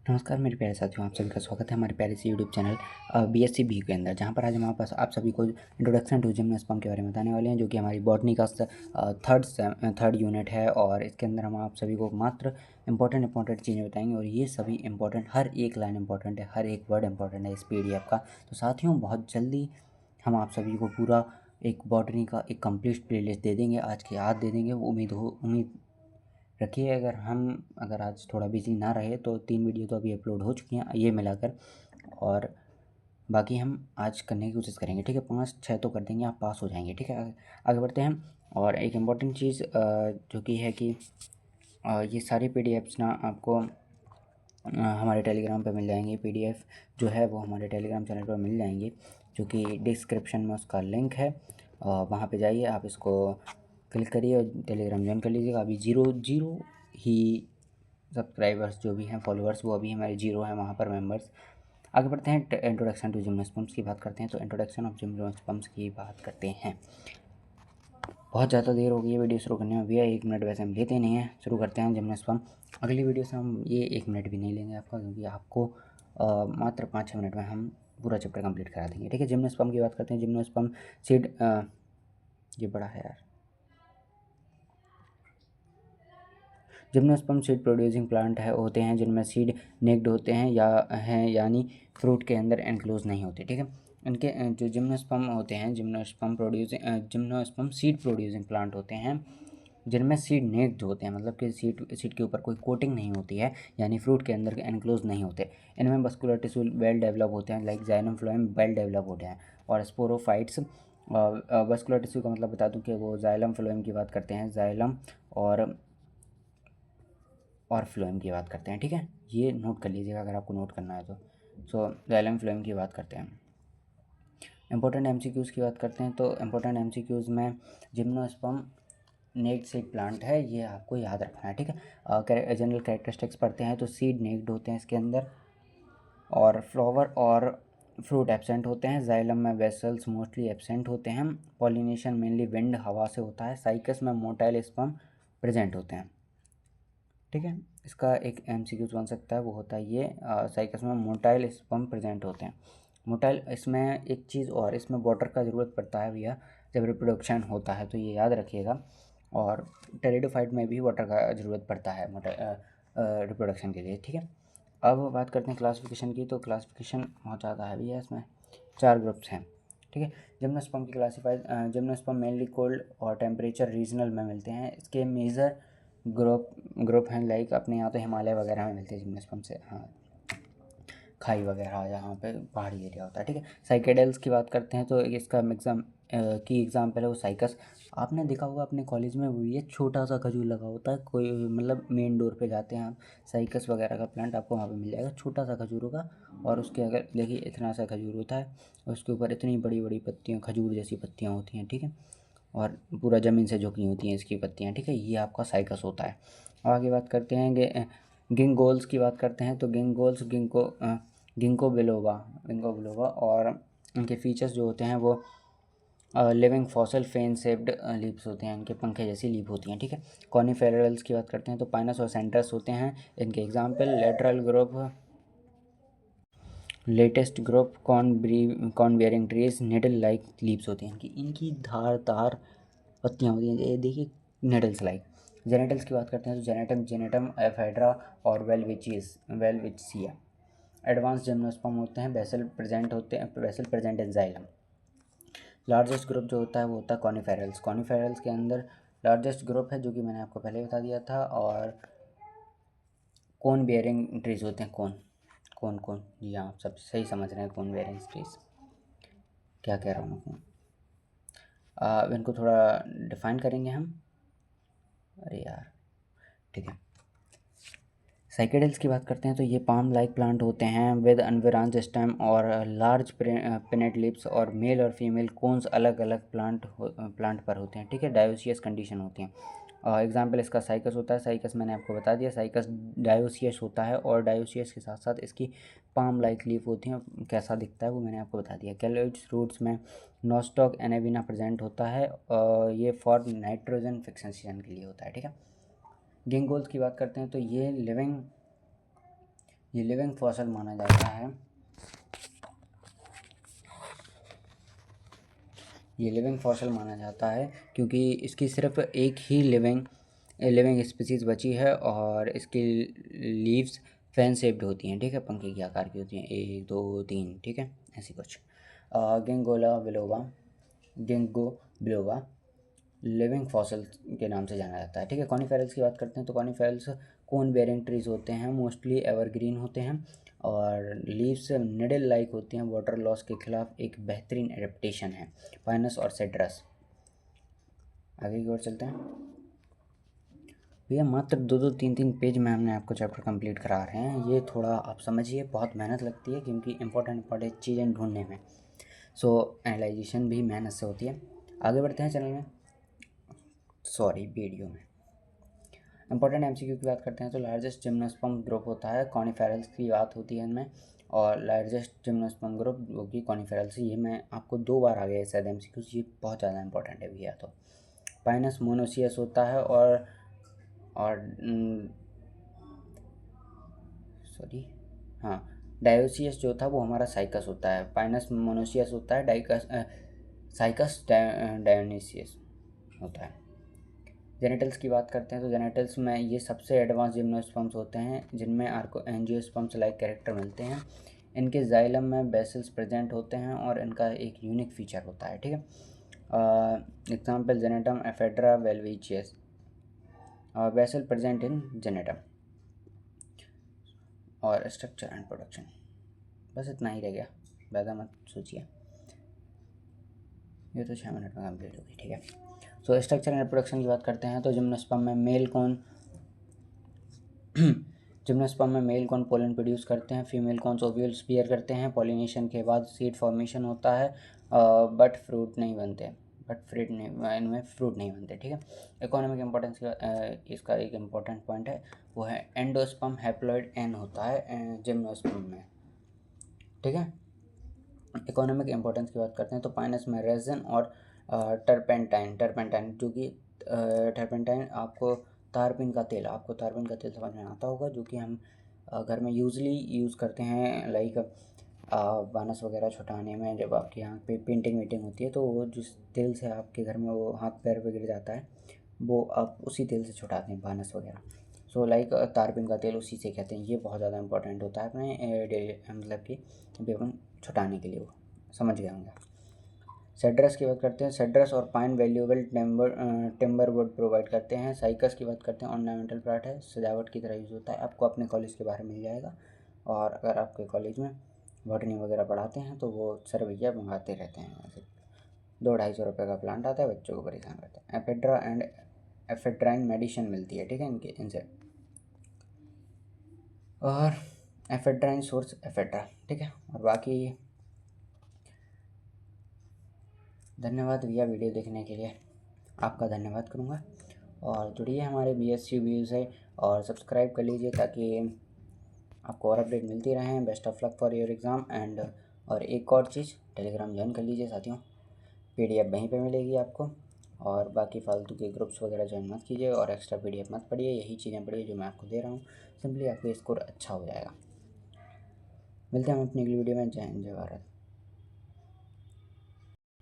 नमस्कार मेरे प्यारे साथियों, आप सभी का स्वागत है हमारे प्यारे से यूट्यूब चैनल बीएससी बी के अंदर, जहां पर आज हम आप सभी को इंट्रोडक्शन टू जिम्नोस्पर्म के बारे में बताने वाले हैं, जो कि हमारी बॉटनी का थर्ड यूनिट है। और इसके अंदर हम आप सभी को मात्र इंपॉर्टेंट चीज़ें बताएंगे, और ये सभी इंपॉर्टेंट, हर एक लाइन इंपॉर्टेंट है, हर एक वर्ड इंपॉर्टेंट है इस PDF का। तो साथियों, बहुत जल्दी हम आप सभी को पूरा एक बॉटनी का एक कंप्लीट प्लेलिस्ट दे देंगे, आज की आज दे देंगे। उम्मीद रखिए। अगर आज थोड़ा बिजी ना रहे तो 3 वीडियो तो अभी अपलोड हो चुकी हैं ये मिलाकर, और बाकी हम आज करने की कोशिश करेंगे। ठीक है, 5-6 तो कर देंगे, आप पास हो जाएंगे। ठीक है, आगे बढ़ते हैं। और एक इम्पॉर्टेंट चीज़ जो कि है कि ये सारी PDFs ना आपको हमारे टेलीग्राम पे मिल जाएंगे। PDF जो है वो हमारे टेलीग्राम चैनल पर मिल जाएंगे, जो कि डिस्क्रिप्शन में उसका लिंक है। वहाँ पे जाइए, आप इसको क्लिक करिए और टेलीग्राम ज्वाइन कर लीजिएगा। अभी जीरो ही सब्सक्राइबर्स जो भी हैं, फॉलोअर्स, वो अभी हमारे 0 हैं वहाँ पर, मेंबर्स। आगे बढ़ते हैं, इंट्रोडक्शन टू जिम्नोस्पर्म्स की बात करते हैं। तो इंट्रोडक्शन ऑफ जिम्नोस्पर्म्स की बात करते हैं। बहुत ज़्यादा देर हो गई है वीडियो शुरू करने में भैया, 1 मिनट वैसे हम लेते नहीं हैं। शुरू करते हैं जिम्नोस्पर्म। अगली वीडियो से हम ये 1 मिनट भी नहीं लेंगे आपका, क्योंकि आपको मात्र 5-6 मिनट में हम पूरा चैप्टर कंप्लीट करा देंगे। ठीक है, जिम्नोस्पर्म की बात करते हैं। जिम्नोस्पर्म सीड, ये बड़ा है यार। जिम्नोस्पर्म सीड प्रोड्यूसिंग प्लांट होते हैं, जिनमें सीड नेक्ड होते हैं यानी फ्रूट के अंदर एनक्लोज नहीं होते। ठीक है, इनके जो जिम्नोस्पर्म होते हैं, जिम्नोस्पर्म सीड प्रोड्यूसिंग प्लांट होते हैं, जिनमें सीड नेक्ड होते हैं, मतलब कि सीड के ऊपर कोई कोटिंग नहीं होती है, यानी फ्रूट के अंदर एनक्लोज नहीं होते। इनमें मस्कुलर टिश्यू वेल डेवलप होते हैं, like xylem phloem well develop होते हैं, और स्पोरोफाइट्स। वस्कुलर टिश्यू का मतलब बता दूं कि वो जाइलम फ्लोएम की बात करते हैं, जाइलम और फ्लोएम की बात करते हैं। ठीक है, ये नोट कर लीजिएगा अगर आपको नोट करना है तो। सो जाइलम फ्लोएम की बात करते हैं। इंपॉर्टेंट MCQs की बात करते हैं। तो इंपॉर्टेंट MCQs में जिम्नोस्पर्म नेक्ड सीड प्लांट है, ये आपको याद रखना है। ठीक है, जनरल कैरेक्टरिस्टिक्स पढ़ते हैं तो सीड नेक्ड होते हैं इसके अंदर, और फ्लावर और फ्रूट एब्सेंट होते हैं। जाइलम में वेसल्स मोस्टली एब्सेंट होते हैं। पॉलिनेशन मेनली विंड, हवा से होता है। साइकस में मोटाइल स्पर्म प्रेजेंट होते हैं। ठीक है, इसका एक MCQ बन सकता है, वो होता है ये, साइकस में मोटाइल स्पर्म प्रेजेंट होते हैं। मोटाइल, इसमें एक चीज़ और, इसमें वाटर का ज़रूरत पड़ता है भैया जब रिप्रोडक्शन होता है, तो ये याद रखिएगा। और टेरिडोफाइट में भी वाटर का ज़रूरत पड़ता है रिप्रोडक्शन के लिए। ठीक है, अब बात करते हैं क्लासिफिकेशन की। तो क्लासिफिकेशन बहुत ज़्यादा है भैया, इसमें 4 ग्रुप्स हैं। ठीक है, जिम्नोस्पर्म की जिम्नोस्पर्म मेनली कोल्ड और टेम्परेचर रीजनल में मिलते हैं। इसके मेजर ग्रुप हैं, लाइक अपने यहाँ तो हिमालय वगैरह में मिलते हैं जिम्नोस्पर्म से, हाँ, खाई वगैरह जहाँ पे पहाड़ी एरिया होता है। ठीक है, साइकेडेल्स की बात करते हैं तो इसका की एग्जाम्पल है वो साइकस। आपने देखा होगा अपने कॉलेज में, वो ये छोटा सा खजूर लगा होता है, कोई मतलब मेन डोर पे जाते हैं आप, साइकस वगैरह का प्लांट आपको वहाँ पे मिल जाएगा। छोटा सा खजूर होगा, और उसके अगर देखिए इतना सा खजूर होता है, उसके ऊपर इतनी बड़ी बड़ी पत्तियाँ, खजूर जैसी पत्तियाँ होती हैं। ठीक है, और पूरा ज़मीन से झुकी होती हैं इसकी पत्तियाँ। ठीक है, ये आपका साइकस होता है। अब आगे बात करते हैं गिंगोल्स की बात करते हैं। तो गिंको बिलोवा, और इनके फीचर्स जो होते हैं वो लिविंग फॉसल फेन शेप्ड लीव्स होते हैं, इनके पंखे जैसी लीफ होती हैं। ठीक है, कॉनिफेरल्स की बात करते हैं। तो पाइनस और सेंटर्स होते हैं इनके example. Latest group corn bearing trees needle like leaves होती हैं, इनकी धारदार पत्तियाँ होती हैं, ये देखिए, निडल्स लाइक। जेनेटल्स की बात करते हैं। तो जेनेटम एफेड्रा और वेलविचिया। एडवांस जिम्नोस्पर्म होते हैं, basal present in xylem. Largest group जो होता है वो होता है कॉनिफेरल्स के अंदर लार्जेस्ट ग्रुप है, जो कि मैंने आपको पहले बता दिया था। और कोन बेयरिंग ट्रीज होते हैं, कौन जी हाँ, आप सब सही समझ रहे हैं, कोन बेयरिंग ट्रीज, क्या कह रहा हूँ मैं। अब इनको थोड़ा डिफाइन करेंगे हम। अरे यार, ठीक है, साइकेडल्स की बात करते हैं। तो ये पाम लाइक प्लांट होते हैं विद अनविरांज स्टेम और लार्ज पिनेट लिप्स, और मेल और फीमेल कोन्स अलग अलग प्लांट पर होते हैं। ठीक है, डायोसियस कंडीशन होती हैं। एग्जाम्पल इसका साइकस होता है। साइकस मैंने आपको बता दिया, साइकस डायोसियस होता है, और डायोसियस के साथ साथ इसकी पाम लाइक लीफ होती हैं। कैसा दिखता है वो मैंने आपको बता दिया। कैलोइड्स रूट्स में नोस्टॉक एनेविना प्रेजेंट होता है, ये फॉर नाइट्रोजन फिक्सेशन के लिए होता है। ठीक है, गिंगोल्स की बात करते हैं। तो ये लिविंग फॉसल माना जाता है, ये लिविंग फॉसल माना जाता है क्योंकि इसकी सिर्फ एक ही लिविंग स्पीसीज बची है और इसकी लीव्स फैन शेप्ड होती हैं, ठीक है, पंखे के आकार की होती हैं, 1 2 3, ठीक है, ऐसी कुछ। गिंगो बिलोवा लिविंग फॉसल के नाम से जाना जाता है, ठीक है। कॉनिफेरल्स की बात करते हैं तो कॉनिफेरल्स कोन बेयरिंग ट्रीज होते हैं, मोस्टली एवरग्रीन होते हैं और लीव्स निडल लाइक होती हैं। वाटर लॉस के खिलाफ एक बेहतरीन एडेप्टेशन है। पाइनस और सेड्रस। आगे की ओर चलते हैं भैया। मात्र 2-3 पेज में हमने आपको चैप्टर कंप्लीट करा रहे हैं। ये थोड़ा आप समझिए, बहुत मेहनत लगती है क्योंकि इंपॉर्टेंट चीज़ें ढूंढने में। सो एनालाइजेशन भी मेहनत से होती है। आगे बढ़ते हैं चैनल में, वीडियो में। इंपॉर्टेंट एमसीक्यू की बात करते हैं तो लार्जेस्ट जिम्नोस्पर्म ग्रुप होता है, कॉनिफेरल्स की बात होती है इनमें। और लार्जेस्ट जिम्नोस्पर्म ग्रुप जो कि कॉनिफेरल्स, ये मैं आपको 2 बार आ गया शायद एमसीक्यू, ये बहुत ज़्यादा इंपॉर्टेंट है भैया। तो पाइनस मोनोसियस होता है और हाँ, डायोसियस जो था वो हमारा साइकस होता है। पाइनस मोनोसियस होता है, साइकस डायोनिसियस होता है। जेनिटल्स की बात करते हैं तो जेनिटल्स में ये सबसे एडवांस जिम्नोस्पर्म्स होते हैं जिनमें एंजियोस्पर्म्स लाइक कैरेक्टर मिलते हैं। इनके जाइलम में बेसल्स प्रेजेंट होते हैं और इनका एक यूनिक फीचर होता है, ठीक है। Example Gnetum Ephedra Welwitschia, basal present in Gnetum. और स्ट्रक्चर एंड प्रोडक्शन, बस इतना ही रह गया, ज़्यादा मत सोचिए, ये तो 6 मिनट में कंप्लीट होगी, ठीक है। सो स्ट्रक्चर एंड प्रोडक्शन की बात करते हैं तो जिम्नोस्पर्म में मेल कौन पोलन प्रोड्यूस करते हैं, फीमेल कौन ओव्यूल्स बियर करते हैं। पॉलिनेशन के बाद सीड फॉर्मेशन होता है, बट इनमें फ्रूट नहीं बनते, ठीक है। इकोनॉमिक इम्पोर्टेंस इसका एक इम्पोर्टेंट पॉइंट है, वो है एंडोस्पर्म हैप्लॉइड एन होता है जिम्नोस्पर्म में, ठीक है। इकोनॉमिक इम्पोर्टेंस की बात करते हैं तो पाइनस में रेजिन और टर्पेंटाइन जो कि टर्पेंटाइन आपको तारपीन का तेल समझ में आता होगा, जो कि हम घर में यूज़ली यूज़ करते हैं, लाइक बानस वगैरह छुटाने में। जब आपके यहाँ पे पेंटिंग वीटिंग होती है तो वो जिस तेल से आपके घर में वो हाथ पैर पे गिर जाता है, वो आप उसी तेल से छुटाते हैं बानस वगैरह। सो लाइक तारपीन का तेल उसी से कहते हैं। ये बहुत ज़्यादा इंपॉर्टेंट होता है अपने डेली मतलब कि अभी अपन छुटाने के लिए, वो समझ गए होंगे। सेड्रस की बात करते हैं, सेड्रस और pine valuable timber would provide करते हैं। साइकस की बात करते हैं, ऑर्नामेंटल प्लांट है, सजावट की तरह यूज़ होता है। आपको अपने कॉलेज के बारे में मिल जाएगा, और अगर आपके कॉलेज में बॉटनी वगैरह पढ़ाते हैं तो वो सर भैया मंगाते रहते हैं। ऐसे 200-250 रुपये का प्लांट आता है, बच्चों को परेशान करते हैं। एफेड्रा एंड एफेड्राइन मेडिसिन मिलती है, ठीक है, इनसे। और एफेड्राइन सोर्स एफेड्रा, ठीक है। और बाकी धन्यवाद भैया वीडियो देखने के लिए, आपका धन्यवाद करूँगा। और जुड़िए हमारे BSc व्यूज़ है और सब्सक्राइब कर लीजिए ताकि आपको और अपडेट मिलती रहें। Best of luck for your exam and और एक और चीज़, टेलीग्राम ज्वाइन कर लीजिए साथियों, PDF वहीं पे मिलेगी आपको। और बाकी फालतू के ग्रुप्स वगैरह ज्वाइन मत कीजिए और एक्स्ट्रा PDF मत पढ़िए, यही चीज़ें पढ़िए जो मैं आपको दे रहा हूँ, सिंपली आपका स्कोर अच्छा हो जाएगा। मिलते हैं हम अपनी अगली वीडियो में। जय हिंद, जय भारत।